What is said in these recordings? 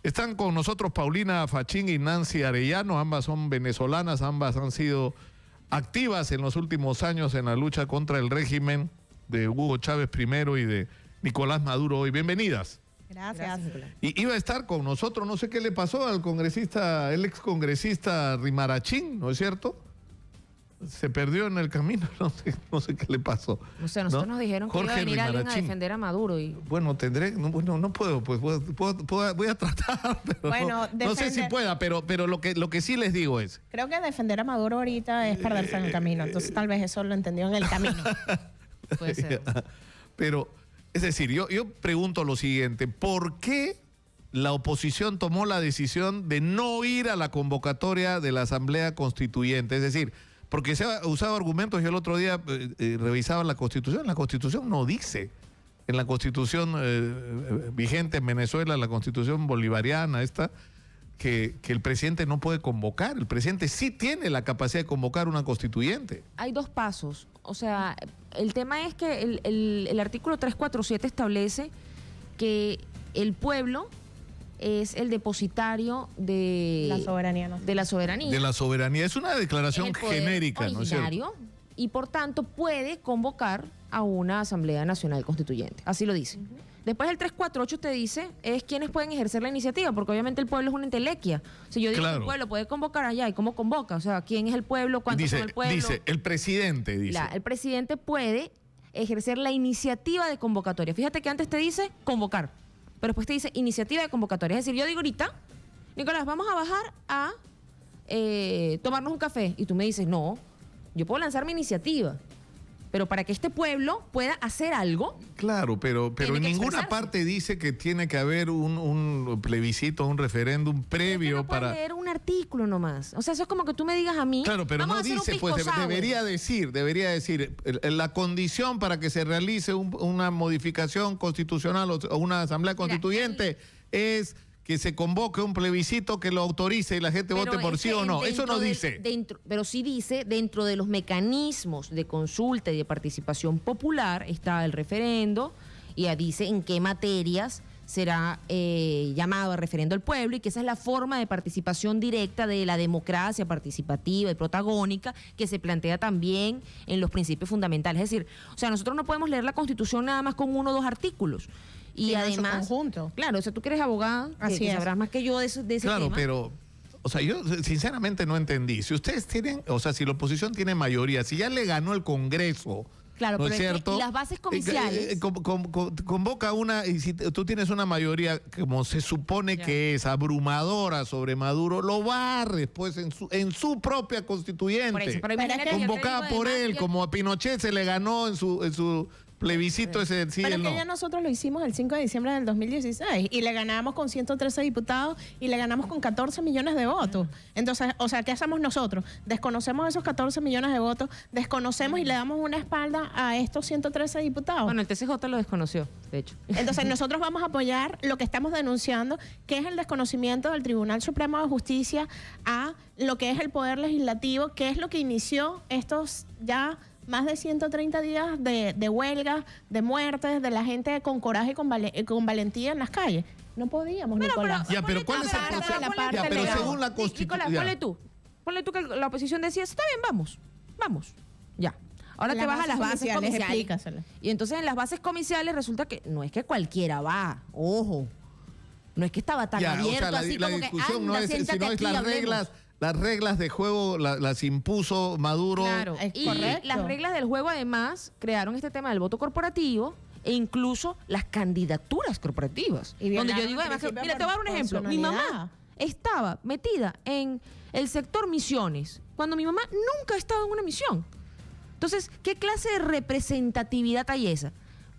Están con nosotros Paulina Fachín y Nancy Arellano, ambas son venezolanas, ambas han sido activas en los últimos años en la lucha contra el régimen de Hugo Chávez primero y de Nicolás Maduro hoy. Bienvenidas. Gracias. Y iba a estar con nosotros, no sé qué le pasó al congresista, el excongresista Rimarachín, ¿no es cierto? Se perdió en el camino, no sé qué le pasó. O sea, nosotros nos dijeron que iba a venir alguien a defender a Maduro. Y... Bueno, no puedo, pues voy a tratar, pero bueno, no sé si pueda, pero lo que sí les digo es... Creo que defender a Maduro ahorita es perderse en el camino, entonces tal vez eso lo entendió en el camino. Puede ser. Pero, es decir, yo pregunto lo siguiente, ¿por qué la oposición tomó la decisión de no ir a la convocatoria de la Asamblea Constituyente? Es decir, porque se ha usado argumentos, yo el otro día revisaba la Constitución no dice, en la Constitución vigente en Venezuela, la Constitución bolivariana esta, que el presidente no puede convocar. El presidente sí tiene la capacidad de convocar una constituyente. Hay dos pasos, o sea, el tema es que el artículo 347 establece que el pueblo es el depositario de la soberanía, ¿no? De la soberanía. De la soberanía. Es una declaración genérica, ¿no es cierto? Y por tanto puede convocar a una Asamblea Nacional Constituyente. Así lo dice. Después el 348 te dice es quienes pueden ejercer la iniciativa, porque obviamente el pueblo es una entelequia. Si yo digo que el pueblo puede convocar allá, ¿y cómo convoca? O sea, ¿quién es el pueblo? ¿Cuántos son el pueblo? Dice, el presidente dice. El presidente puede ejercer la iniciativa de convocatoria. Fíjate que antes te dice convocar, pero después te dice iniciativa de convocatoria. Es decir, yo digo ahorita, Nicolás, vamos a bajar a tomarnos un café. Y tú me dices, no, yo puedo lanzar mi iniciativa. Pero para que este pueblo pueda hacer algo... Claro, pero en ninguna parte dice que tiene que haber un plebiscito, un referéndum previo no para... leer un artículo nomás. O sea, eso es como que tú me digas a mí... Claro, pero no dice, pues debería decir, la condición para que se realice una modificación constitucional o una asamblea constituyente es... que se convoque un plebiscito que lo autorice y la gente vote por sí o no. Eso no dice. Pero sí dice, dentro de los mecanismos de consulta y de participación popular está el referendo y dice en qué materias será llamado a referendo el pueblo y que esa es la forma de participación directa de la democracia participativa y protagónica que se plantea también en los principios fundamentales. Es decir, o sea, nosotros no podemos leer la Constitución nada más con 1 o 2 artículos. Y además, claro, o sea, tú que eres abogada, que sabrás más que yo de ese tema. Claro, pero, o sea, yo sinceramente no entendí. Si ustedes tienen, o sea, si la oposición tiene mayoría, si ya le ganó el Congreso, claro, ¿no pero es cierto? Y las bases comiciales. Convoca una, y si tú tienes una mayoría, como se supone que es abrumadora sobre Maduro, lo barres, pues, en su propia constituyente. Por eso, convocada por él, como a Pinochet se le ganó en su plebiscito ese sí, pero es que ya nosotros lo hicimos el 5 de diciembre del 2016 y le ganamos con 113 diputados y le ganamos con 14 millones de votos. Entonces, o sea, ¿qué hacemos nosotros? Desconocemos esos 14 millones de votos, desconocemos y le damos una espalda a estos 113 diputados. Bueno, el TCJ lo desconoció, de hecho. Entonces, nosotros vamos a apoyar lo que estamos denunciando, que es el desconocimiento del Tribunal Supremo de Justicia a lo que es el Poder Legislativo, que es lo que inició estos ya más de 130 días de huelga, de muertes, de la gente con coraje y con valentía en las calles. No podíamos, Nicolás. Pero ¿cuál es el proceso? Pero según la Constitución... Nicolás, ponle tú que la oposición decía, está bien, vamos, ya. Ahora te vas a las bases comiciales. Y entonces en las bases comiciales resulta que no es que cualquiera va, ojo. No es que estaba tan abierto, o sea, así como discusión que no es, sino es las reglas de juego las impuso Maduro. Claro, y las reglas del juego además crearon este tema del voto corporativo e incluso las candidaturas corporativas. Donde yo digo además, mira, te voy a dar un ejemplo. Mi mamá estaba metida en el sector misiones, cuando mi mamá nunca ha estado en una misión. Entonces, ¿qué clase de representatividad hay esa?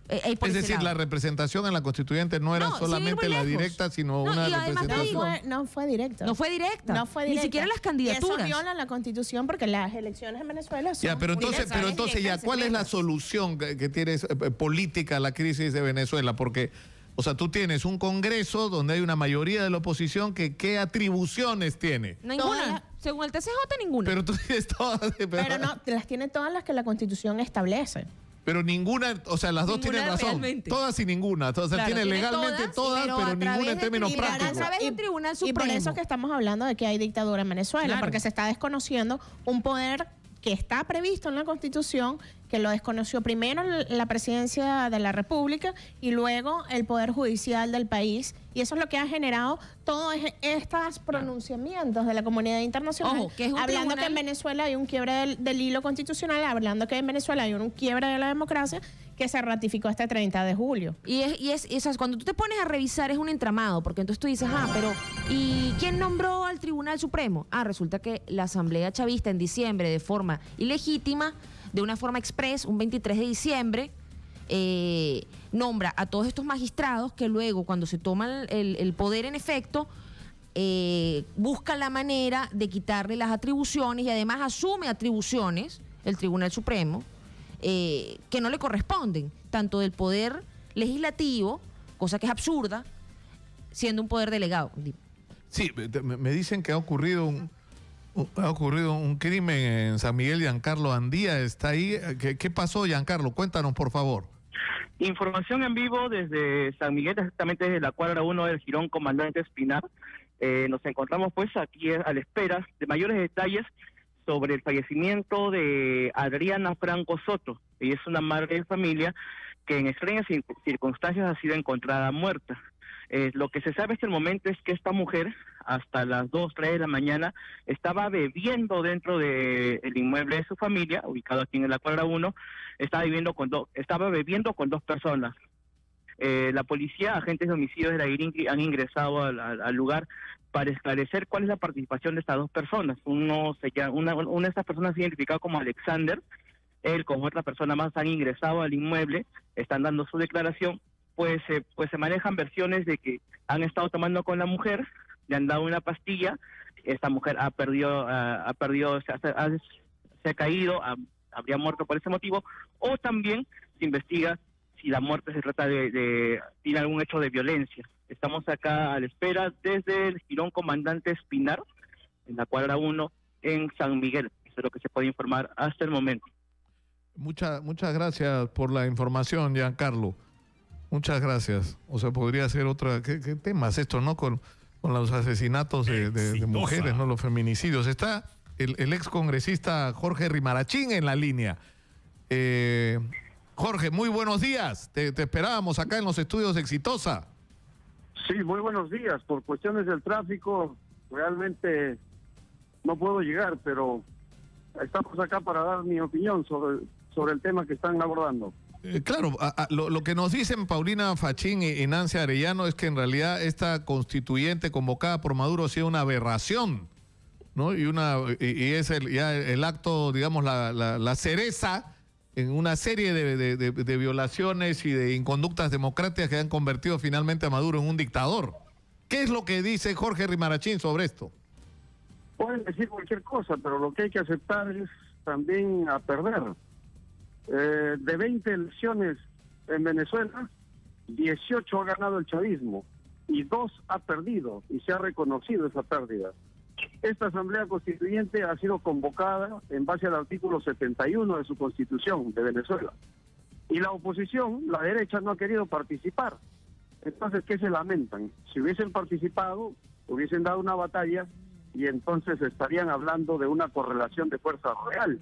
Es decir, la representación en la constituyente no era solamente la directa, sino una representación. No fue directa. No fue directa. Ni siquiera las candidaturas. Y eso viola la Constitución porque las elecciones en Venezuela son pero entonces ya, ¿cuál es la solución que tiene política a la crisis de Venezuela? Porque, o sea, tú tienes un Congreso donde hay una mayoría de la oposición que ¿qué atribuciones tiene? Ninguna. Según el TCJ, ninguna. Pero tú tienes todas. Pero no, las tiene todas las que la Constitución establece. Pero ninguna, o sea, las dos Ninguna tienen razón. realmente. Todas y ninguna. O sea, Claro, tiene tiene legalmente todas, todas, pero a través ninguna en de términos tribunal, prácticos. a través del Tribunal Y Supremo. por eso que estamos hablando de que hay dictadura en Venezuela, Claro. porque se está desconociendo un poder que está previsto en la Constitución, que lo desconoció primero la presidencia de la República y luego el Poder Judicial del país. Y eso es lo que ha generado todos estos pronunciamientos de la comunidad internacional, Ojo, que es un hablando tribunal- que en Venezuela hay un quiebre del hilo constitucional, hablando que en Venezuela hay un quiebre de la democracia que se ratificó este 30 de julio. O sea, cuando tú te pones a revisar es un entramado, porque entonces tú dices, pero ¿y quién nombró al Tribunal Supremo? Resulta que la Asamblea Chavista en diciembre, de forma ilegítima, de una forma express, un 23 de diciembre, nombra a todos estos magistrados que luego, cuando se toma el poder en efecto, busca la manera de quitarle las atribuciones y además asume atribuciones, el Tribunal Supremo, que no le corresponden, tanto del poder legislativo, cosa que es absurda, siendo un poder delegado. Sí, me dicen que ha ocurrido un crimen en San Miguel. Giancarlo Andía está ahí. ¿Qué pasó, Giancarlo? Cuéntanos, por favor. Información en vivo desde San Miguel, exactamente desde la cuadra 1 del Jirón Comandante Espinar. Nos encontramos pues aquí a la espera de mayores detalles sobre el fallecimiento de Adriana Franco Soto. Ella es una madre de familia que en extrañas circunstancias ha sido encontrada muerta. Lo que se sabe hasta el momento es que esta mujer, hasta las 2, 3 de la mañana, estaba bebiendo dentro del inmueble de su familia, ubicado aquí en la cuadra 1, estaba bebiendo con dos personas. La policía, agentes de homicidios de la IRINCRI han ingresado al lugar para esclarecer cuál es la participación de estas dos personas. Una de estas personas se identificado como Alexander, él con otra persona más han ingresado al inmueble, están dando su declaración, pues se manejan versiones de que han estado tomando con la mujer, le han dado una pastilla, esta mujer se ha caído, habría muerto por ese motivo, o también se investiga si la muerte se trata tiene algún hecho de violencia. Estamos acá a la espera desde el Jirón Comandante Espinar, en la cuadra 1, en San Miguel. Eso es lo que se puede informar hasta el momento. Muchas gracias por la información, Giancarlo. Muchas gracias. O sea, podría ser otra... ¿Qué temas esto, no? Con los asesinatos de mujeres, ¿no? Los feminicidios. Está el ex congresista Jorge Rimarachín en la línea. Jorge, muy buenos días. Te esperábamos acá en los estudios Exitosa. Sí, muy buenos días. Por cuestiones del tráfico, realmente no puedo llegar, pero estamos acá para dar mi opinión sobre el tema que están abordando. Claro, lo que nos dicen Paulina Fachín y Nancy Arellano es que en realidad esta constituyente convocada por Maduro ha sido una aberración, ¿no? Y es el acto, digamos, la cereza en una serie de violaciones y de inconductas democráticas que han convertido finalmente a Maduro en un dictador. ¿Qué es lo que dice Jorge Rimarachín sobre esto? Pueden decir cualquier cosa, pero lo que hay que aceptar es también a perder. De 20 elecciones en Venezuela, 18 ha ganado el chavismo y 2 ha perdido, y se ha reconocido esa pérdida. Esta Asamblea Constituyente ha sido convocada en base al artículo 71 de su Constitución de Venezuela. Y la oposición, la derecha, no ha querido participar. Entonces, ¿qué se lamentan? Si hubiesen participado, hubiesen dado una batalla y entonces estarían hablando de una correlación de fuerza real.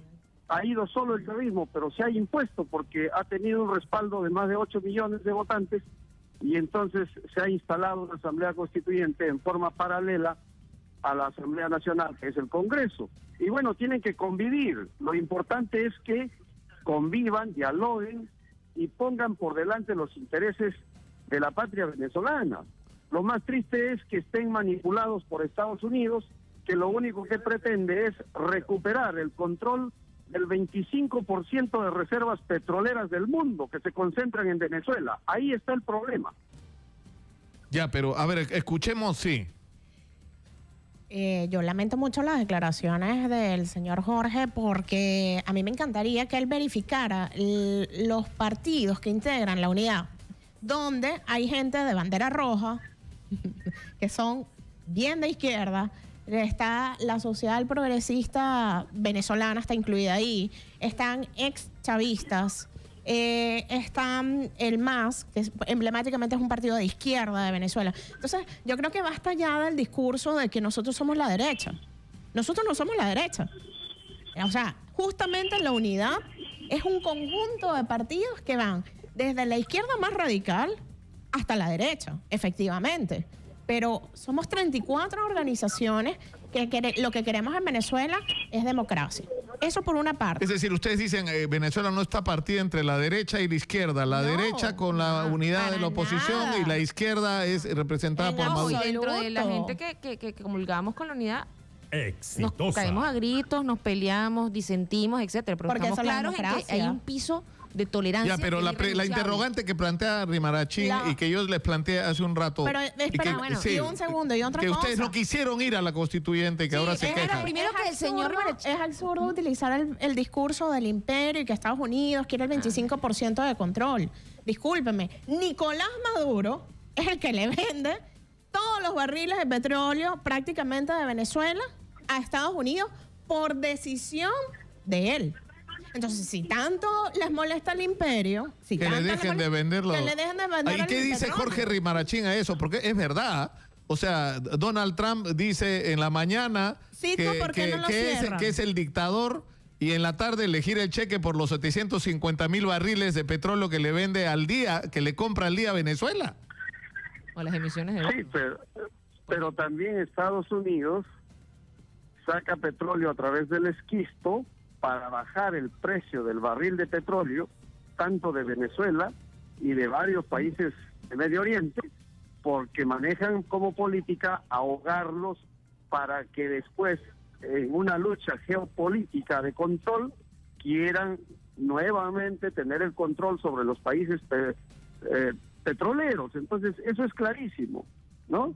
Ha ido solo el chavismo, pero se ha impuesto porque ha tenido un respaldo de más de 8 millones de votantes y entonces se ha instalado una Asamblea Constituyente en forma paralela a la Asamblea Nacional, que es el Congreso. Y bueno, tienen que convivir. Lo importante es que convivan, dialoguen y pongan por delante los intereses de la patria venezolana. Lo más triste es que estén manipulados por Estados Unidos, que lo único que pretende es recuperar el control del 25% de reservas petroleras del mundo que se concentran en Venezuela. Ahí está el problema. Ya, pero a ver, escuchemos, sí. Yo lamento mucho las declaraciones del señor Jorge porque a mí me encantaría que él verificara los partidos que integran la unidad, donde hay gente de bandera roja, que son bien de izquierda. Está la social progresista venezolana, está incluida ahí. Están ex chavistas está el MAS, que emblemáticamente es un partido de izquierda de Venezuela. Entonces, yo creo que basta ya del discurso de que nosotros somos la derecha. Nosotros no somos la derecha. O sea, justamente la unidad es un conjunto de partidos que van desde la izquierda más radical hasta la derecha, efectivamente. Pero somos 34 organizaciones que lo que queremos en Venezuela es democracia. Eso por una parte. Es decir, ustedes dicen Venezuela no está partida entre la derecha y la izquierda. La derecha con la unidad de la oposición nada. y la izquierda es representada En por No, y Maduro. dentro de la Absoluto. gente que comulgamos con la unidad, nos Exitosa. caemos a gritos, nos peleamos, disentimos, etcétera. Pero Porque estamos esa es la claros en que democracia. hay un piso de tolerancia. Ya, pero que la es irrenunciable. interrogante que plantea Rimarachín La- y que yo les planteé hace un rato. Pero, espera, bueno, y un segundo, y otra que cosa. ustedes no quisieron ir a la constituyente y que Sí, ahora se era quejan. primero que el señor Rimarachín- Es absurdo utilizar el discurso del imperio y que Estados Unidos quiere el 25% de control. Discúlpeme, Nicolás Maduro es el que le vende todos los barriles de petróleo prácticamente de Venezuela a Estados Unidos por decisión de él. Entonces, si tanto les molesta el imperio, si Que tanto le les dejen de molesta- venderlo. que le dejen de vender ¿Y el qué dice petróleo. Jorge Rimarachín a eso? Porque es verdad. O sea, Donald Trump dice en la mañana Cito, ¿por qué no lo cierran? que es el dictador y en la tarde le gira el cheque por los 750,000 barriles de petróleo que le vende al día, que le compra al día a Venezuela. O las emisiones de Sí, pero también Estados Unidos saca petróleo a través del esquisto para bajar el precio del barril de petróleo, tanto de Venezuela y de varios países de Medio Oriente, porque manejan como política ahogarlos para que después, en una lucha geopolítica de control, quieran nuevamente tener el control sobre los países petroleros. Entonces, eso es clarísimo, ¿no?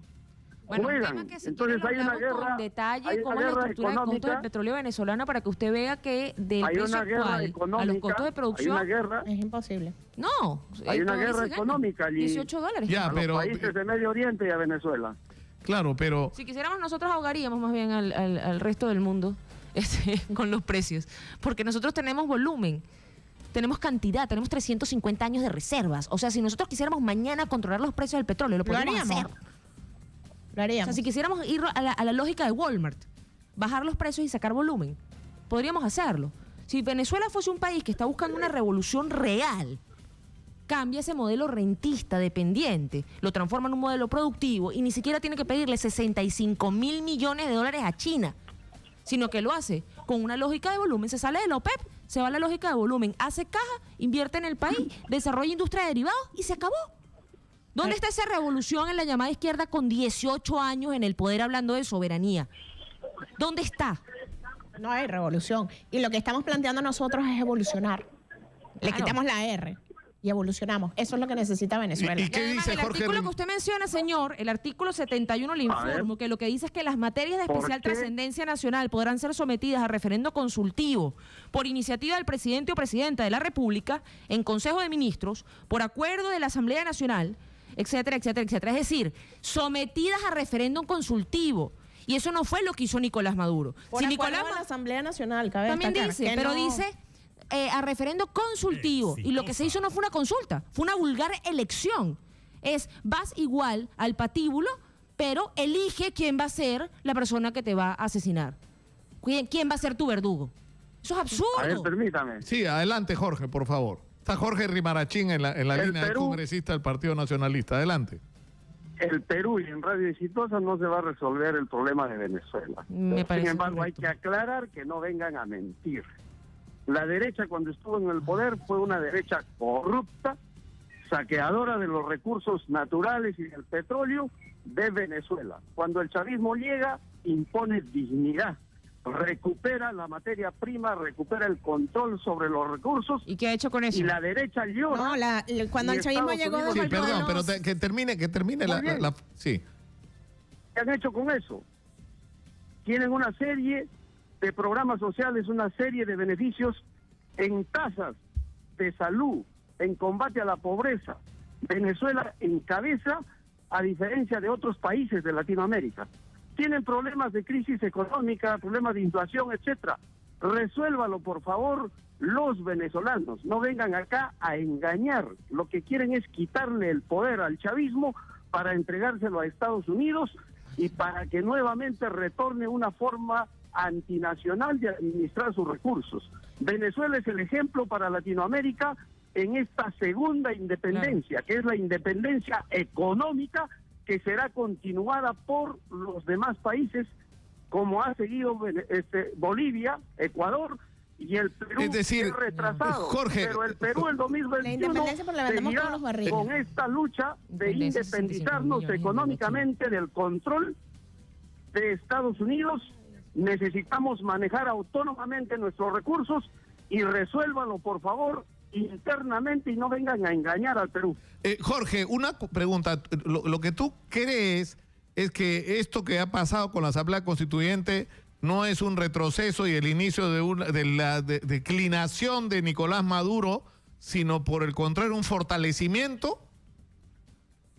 Bueno, un Juegan. tema que si Entonces quieren hay una hablamos guerra, con detalle hay cómo una es la guerra estructura de costos del económica, petróleo venezolano para que usted vea que del hay precio una guerra actual a los económica, costos de hay producción, una guerra, Es imposible. no. hay una todavía guerra se gana. económica allí. $18. Ya, a pero- los países de Medio Oriente y a Venezuela. Claro, pero Si quisiéramos nosotros ahogaríamos más bien al resto del mundo con los precios, porque nosotros tenemos volumen, tenemos cantidad, tenemos 350 años de reservas. O sea, si nosotros quisiéramos mañana controlar los precios del petróleo, lo podríamos haríamos. hacer. Lo O haríamos. sea, si quisiéramos ir a la lógica de Walmart, bajar los precios y sacar volumen, podríamos hacerlo. Si Venezuela fuese un país que está buscando una revolución real, cambia ese modelo rentista dependiente, lo transforma en un modelo productivo y ni siquiera tiene que pedirle 65,000 millones de dólares a China, sino que lo hace con una lógica de volumen. Se sale de la OPEP, se va a la lógica de volumen, hace caja, invierte en el país, desarrolla industria de derivados y se acabó. ¿Dónde está esa revolución en la llamada izquierda con 18 años en el poder hablando de soberanía? ¿Dónde está? No hay revolución. Y lo que estamos planteando nosotros es evolucionar. Le Claro. quitamos la R y evolucionamos. Eso es lo que necesita Venezuela. ¿Y qué además, dice el Jorge artículo Rim- que usted menciona, señor, el artículo 71 le A ver. informo que lo que dice es que las materias de ¿Por especial qué? trascendencia nacional podrán ser sometidas a referendo consultivo por iniciativa del presidente o presidenta de la República en Consejo de Ministros, por acuerdo de la Asamblea Nacional, etcétera, etcétera, etcétera. Es decir, sometidas a referéndum consultivo. Y eso no fue lo que hizo Nicolás Maduro. Por Si acuerdo Nicolás de la Ma- Asamblea Nacional, cabe también destacar dice, que pero no- dice a referendo consultivo. Y lo que se hizo no fue una consulta, fue una vulgar elección. Vas igual al patíbulo, pero elige quién va a ser la persona que te va a asesinar. ¿Quién va a ser tu verdugo? Eso es A ver, absurdo. permítame. Sí, adelante Jorge, por favor. Está Jorge Rimarachín en la El línea de Perú- congresista del Partido Nacionalista. Adelante. El Perú y en Radio Exitosa no se va a resolver el problema de Venezuela. Me parece Sin embargo, correcto. hay que aclarar que no vengan a mentir. La derecha cuando estuvo en el poder fue una derecha corrupta, saqueadora de los recursos naturales y del petróleo de Venezuela. Cuando el chavismo llega, impone dignidad, recupera la materia prima, recupera el control sobre los recursos ¿Y qué ha hecho con eso? y la derecha llora. No, cuando Y el chavismo Estados llegó Unidos- dejó Sí, el perdón, pueblo- pero que termine Muy bien. sí. ¿Qué han hecho con eso? Tienen una serie de programas sociales, una serie de beneficios en tasas de salud, en combate a la pobreza. Venezuela encabeza a diferencia de otros países de Latinoamérica. Tienen problemas de crisis económica, problemas de inflación, etcétera. Resuélvalo, por favor, los venezolanos. No vengan acá a engañar. Lo que quieren es quitarle el poder al chavismo para entregárselo a Estados Unidos y para que nuevamente retorne una forma antinacional de administrar sus recursos. Venezuela es el ejemplo para Latinoamérica en esta segunda independencia, que es la independencia económica que será continuada por los demás países, como ha seguido Bolivia, Ecuador y el Perú, es decir, que es retrasado. Jorge, pero el Perú el La 2021 independencia por la vendemos seguirá todos los barriles. con esta lucha de Independencia, 65 independizarnos millones de económicamente del control de Estados Unidos. Necesitamos manejar autónomamente nuestros recursos y resuélvanlo, por favor, internamente y no vengan a engañar al Perú. Jorge, una pregunta. Lo que tú crees es que esto que ha pasado con la Asamblea Constituyente no es un retroceso y el inicio de la declinación de Nicolás Maduro, sino por el contrario un fortalecimiento.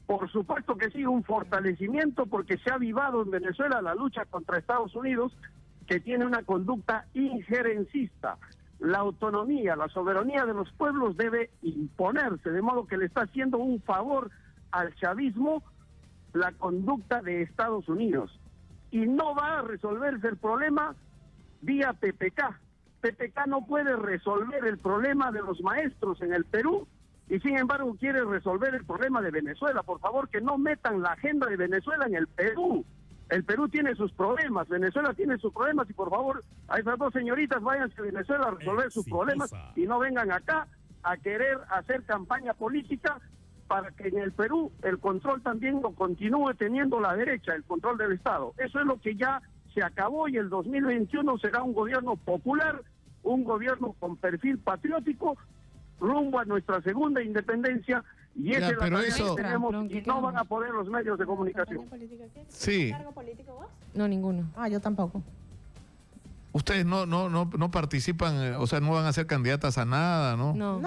Por supuesto que sí, un fortalecimiento, porque se ha avivado en Venezuela la lucha contra Estados Unidos, que tiene una conducta injerencista. La autonomía, la soberanía de los pueblos debe imponerse, de modo que le está haciendo un favor al chavismo la conducta de Estados Unidos. Y no va a resolverse el problema vía PPK. PPK no puede resolver el problema de los maestros en el Perú y sin embargo quiere resolver el problema de Venezuela. Por favor, que no metan la agenda de Venezuela en el Perú. El Perú tiene sus problemas, Venezuela tiene sus problemas y por favor, a esas dos señoritas váyanse a Venezuela a resolver sus problemas y no vengan acá a querer hacer campaña política para que en el Perú el control también lo continúe teniendo la derecha, el control del Estado. Eso es lo que ya se acabó y el 2021 será un gobierno popular, un gobierno con perfil patriótico, rumbo a nuestra segunda independencia. Y esa es la tarea que tenemos y no van a poder los medios de comunicación. Sí. ¿Cargo político vos? No, ninguno. Ah, yo tampoco. Ustedes no participan, o sea, no van a ser candidatas a nada, ¿no? No.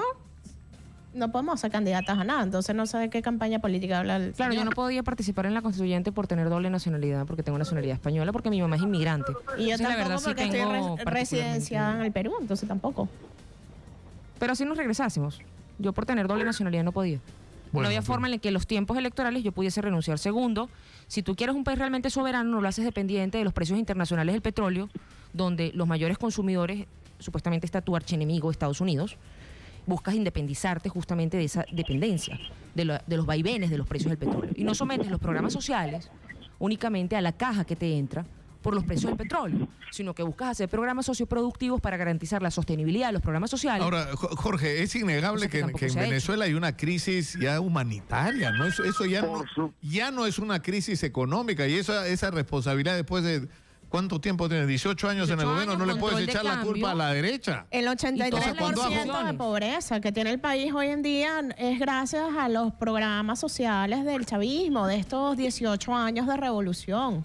No podemos ser candidatas a nada, entonces no sé de qué campaña política habla el Claro, yo señor. no podía participar en la constituyente por tener doble nacionalidad, porque tengo nacionalidad española, porque mi mamá es inmigrante. Y yo Entonces, la tampoco verdad, sí porque estoy tengo residenciada en particularmente- el Perú, entonces tampoco. Pero si nos regresásemos, yo por tener doble nacionalidad no podía. Bueno, no había ok. forma en la que en los tiempos electorales yo pudiese renunciar. Segundo, si tú quieres un país realmente soberano, no lo haces dependiente de los precios internacionales del petróleo, donde los mayores consumidores, supuestamente está tu archienemigo, Estados Unidos. Buscas independizarte justamente de esa dependencia, de los vaivenes de los precios del petróleo. Y no sometes los programas sociales únicamente a la caja que te entra por los precios del petróleo, sino que buscas hacer programas socioproductivos para garantizar la sostenibilidad de los programas sociales. Ahora, Jorge, es innegable Cosa que que tampoco en se ha Venezuela hay una crisis ya humanitaria, ¿no? Eso ya, Por su- ya no es una crisis económica y esa responsabilidad después de... ¿Cuánto tiempo tienes? 18 años en el 18 gobierno, no le años, puedes control de echar la cambio. culpa a la derecha. El 83% de pobreza que tiene el país hoy en día es gracias a los programas sociales del chavismo, de estos 18 años de revolución.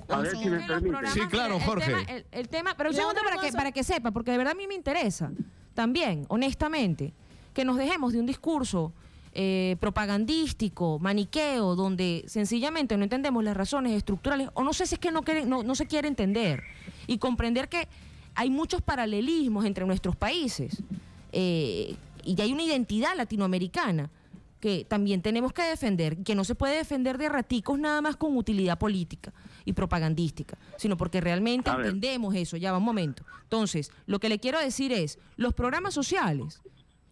A ver si me permite. Sí, claro, Jorge. El tema, pero un La segundo otra cosa- para que sepa, porque de verdad a mí me interesa también, honestamente, que nos dejemos de un discurso propagandístico, maniqueo, donde sencillamente no entendemos las razones estructurales, o no sé si es que no se quiere entender, y comprender que hay muchos paralelismos entre nuestros países, y hay una identidad latinoamericana que también tenemos que defender, que no se puede defender de raticos nada más con utilidad política y propagandística, sino porque realmente A ver. entendemos eso. Ya va un momento. Entonces, lo que le quiero decir es, los programas sociales,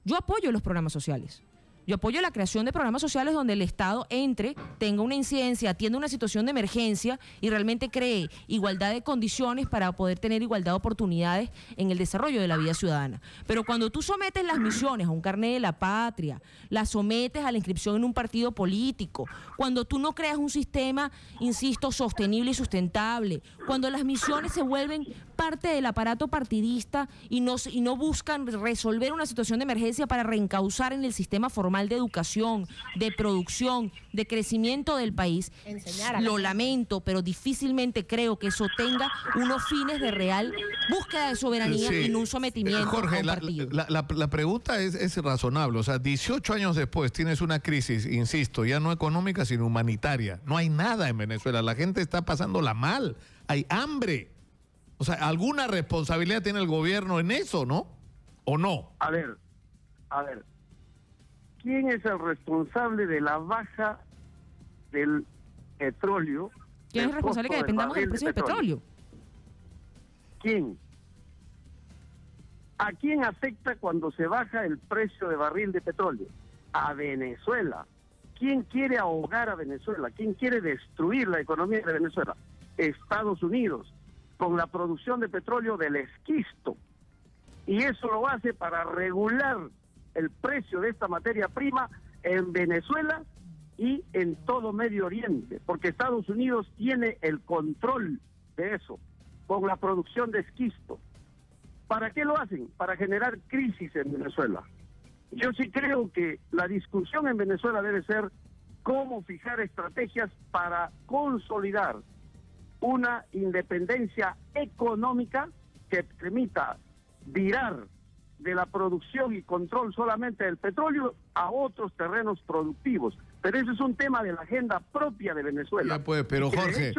yo apoyo los programas sociales. Yo apoyo la creación de programas sociales donde el Estado entre, tenga una incidencia, atienda una situación de emergencia y realmente cree igualdad de condiciones para poder tener igualdad de oportunidades en el desarrollo de la vida ciudadana. Pero cuando tú sometes las misiones a un carnet de la patria, las sometes a la inscripción en un partido político, cuando tú no creas un sistema, insisto, sostenible y sustentable, cuando las misiones se vuelven parte del aparato partidista y no buscan resolver una situación de emergencia para reencauzar en el sistema formal de educación, de producción, de crecimiento del país, Enseñar a la lo gente. lamento, pero difícilmente creo que eso tenga unos fines de real búsqueda de soberanía Sí. y no un sometimiento a Jorge, un la, partido. la pregunta es razonable. O sea, 18 años después tienes una crisis, insisto, ya no económica, sino humanitaria. No hay nada en Venezuela. La gente está pasándola mal. Hay hambre. O sea, alguna responsabilidad tiene el gobierno en eso, ¿no? ¿O no? A ver, ¿quién es el responsable de la baja del petróleo? ¿Quién es el responsable que dependamos del precio del petróleo? ¿Quién? ¿A quién afecta cuando se baja el precio de barril de petróleo? A Venezuela. ¿Quién quiere ahogar a Venezuela? ¿Quién quiere destruir la economía de Venezuela? Estados Unidos, con la producción de petróleo del esquisto. Y eso lo hace para regular el precio de esta materia prima en Venezuela y en todo Medio Oriente, porque Estados Unidos tiene el control de eso, con la producción de esquisto. ¿Para qué lo hacen? Para generar crisis en Venezuela. Yo sí creo que la discusión en Venezuela debe ser cómo fijar estrategias para consolidar una independencia económica que permita virar de la producción y control solamente del petróleo a otros terrenos productivos. Pero eso es un tema de la agenda propia de Venezuela. Ya pues, pero Jorge,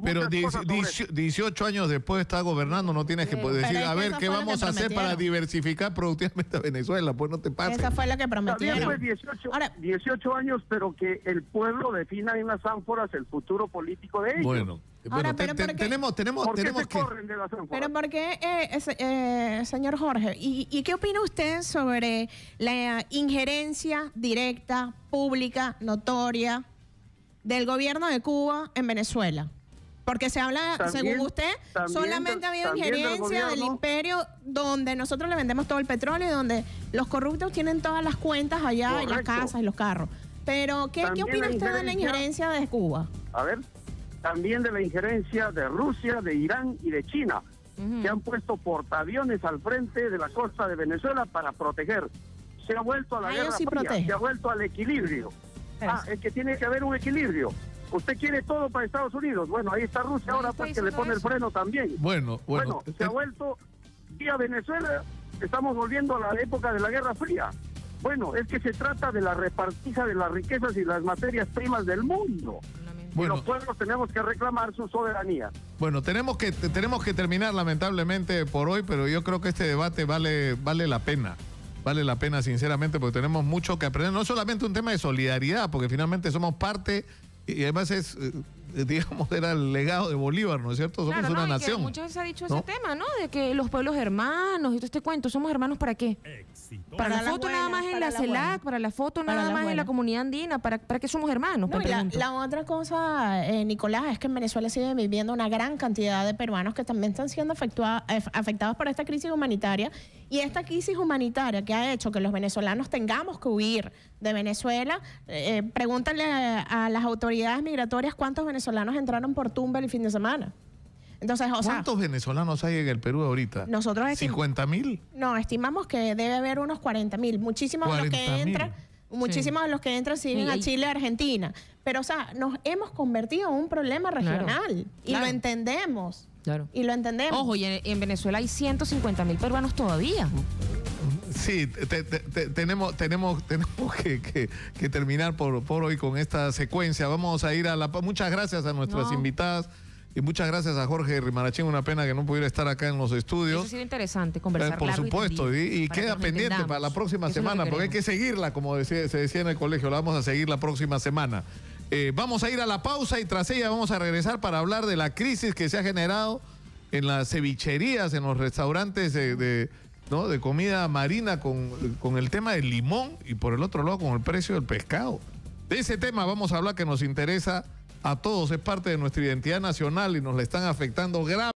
pero 18 años después está gobernando, no tienes que poder decir, a ver, ¿qué vamos a hacer para diversificar productivamente a Venezuela? Pues no te pases. Esa fue la que prometieron. También fue 18 años, pero que el pueblo defina en las ánforas el futuro político de ellos. Bueno. Ahora, tenemos que... corren de las ánforas? Pero ¿por qué, señor Jorge? ¿Y qué opina usted sobre la injerencia directa, pública, notoria del gobierno de Cuba en Venezuela? Porque se habla, según usted, solamente ha habido injerencia del imperio donde nosotros le vendemos todo el petróleo y donde los corruptos tienen todas las cuentas allá, y las casas y los carros. Pero, ¿qué opina usted de la injerencia de Cuba? A ver, también de la injerencia de Rusia, de Irán y de China, que han puesto portaaviones al frente de la costa de Venezuela para proteger. Se ha vuelto a la guerra fría, se ha vuelto al equilibrio. Es que tiene que haber un equilibrio. Usted quiere todo para Estados Unidos. Bueno, ahí está Rusia ahora porque le pone el freno también. Bueno, se ha vuelto vía Venezuela, estamos volviendo a la época de la Guerra Fría. Bueno, es que se trata de la repartija de las riquezas y las materias primas del mundo. Bueno, y los pueblos tenemos que reclamar su soberanía. Bueno, tenemos que terminar lamentablemente por hoy, pero yo creo que este debate vale la pena. Vale la pena, sinceramente, porque tenemos mucho que aprender. No solamente un tema de solidaridad, porque finalmente somos parte, y además es, digamos, era el legado de Bolívar, ¿no es cierto? Somos una nación. Muchas veces se ha dicho ese tema, ¿no? De que los pueblos hermanos y todo este cuento, ¿somos hermanos para qué? Para la foto nada más en la CELAC, para la foto nada más en la comunidad andina, ¿para qué somos hermanos? No, la otra cosa, Nicolás, es que en Venezuela sigue viviendo una gran cantidad de peruanos que también están siendo afectados por esta crisis humanitaria. Y esta crisis humanitaria que ha hecho que los venezolanos tengamos que huir de Venezuela, pregúntale a las autoridades migratorias cuántos venezolanos entraron por Tumbes el fin de semana. Entonces, ¿cuántos venezolanos hay en el Perú ahorita? Nosotros ¿50.000? No, estimamos que debe haber unos 40.000. Muchísimos de los que entran, muchísimos de los que entran siguen a Chile y Argentina. Pero, o sea, nos hemos convertido en un problema regional y lo entendemos. Claro. Y lo entendemos. Ojo, y en Venezuela hay 150.000 peruanos todavía. Sí, tenemos que terminar por hoy con esta secuencia. Vamos a ir a muchas gracias a nuestras invitadas. Y muchas gracias a Jorge Rimarachín, una pena que no pudiera estar acá en los estudios. Eso ha sido interesante, conversar por supuesto, y queda pendiente para la próxima semana, porque hay que seguirla, como se decía en el colegio, la vamos a seguir la próxima semana. Vamos a ir a la pausa y tras ella vamos a regresar para hablar de la crisis que se ha generado en las cevicherías, en los restaurantes de comida marina con el tema del limón y por el otro lado con el precio del pescado. De ese tema vamos a hablar que nos interesa a todos, es parte de nuestra identidad nacional y nos la están afectando grave.